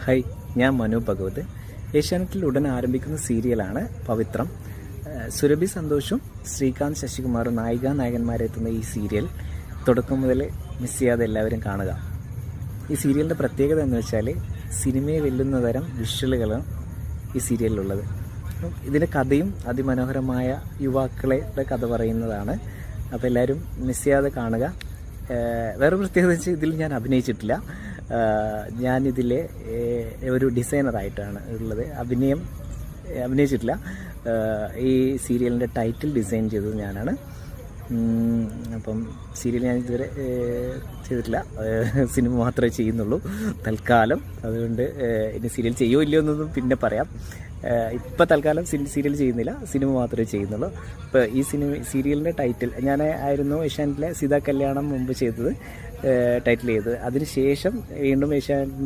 Hi, ഞാൻ മനു ഭഗവത്. ഏഷ്യാനെറ്റിൽ ഉടൻ ആരംഭിക്കുന്ന സീരിയലാണ് പവിത്രം. സുരഭി സന്തോഷും ശ്രീകാന്ത് ശശികുമാറും നായകന്മാരെത്തുന്ന ഈ സീരിയൽ തുടക്കം മുതൽ മിസ് ചെയ്യാതെ എല്ലാവരും കാണുക. ഈ സീരിയലിൻ്റെ പ്രത്യേകത എന്ന് വെച്ചാൽ സിനിമയെ വെല്ലുന്ന തരം വിഷ്വലുകളാണ് ഈ സീരിയലിലുള്ളത്. ഇതിൻ്റെ കഥയും അതിമനോഹരമായ യുവാക്കളുടെ കഥ പറയുന്നതാണ്. അപ്പോൾ എല്ലാവരും മിസ് ചെയ്യാതെ കാണുക. വേറെ പ്രത്യേകത വെച്ചാൽ ഇതിൽ ഞാൻ അഭിനയിച്ചിട്ടില്ല. ഞാനിതിലെ ഒരു ഡിസൈനറായിട്ടാണ് ഉള്ളത്. അഭിനയിച്ചിട്ടില്ല. ഈ സീരിയലിൻ്റെ ടൈറ്റിൽ ഡിസൈൻ ചെയ്തത് ഞാനാണ്. അപ്പം സീരിയൽ ഞാൻ ഇതുവരെ ചെയ്തിട്ടില്ല, സിനിമ മാത്രമേ ചെയ്യുന്നുള്ളൂ തൽക്കാലം. അതുകൊണ്ട് ഇനി സീരിയൽ ചെയ്യുമോ ഇല്ലയോ എന്നൊന്നും പിന്നെ പറയാം. ഇപ്പം തൽക്കാലം സീരിയൽ ചെയ്യുന്നില്ല, സിനിമ മാത്രമേ ചെയ്യുന്നുള്ളൂ. ഇപ്പോൾ ഈ സീരിയലിൻ്റെ ടൈറ്റിൽ ഞാൻ ആയിരുന്നു ഏഷ്യാനെറ്റിലെ സീതാ കല്യാണം മുമ്പ് ചെയ്തത്, ടൈറ്റിൽ ചെയ്തത്. അതിനുശേഷം വീണ്ടും ഏഷ്യാനെറ്റിൻ്റെ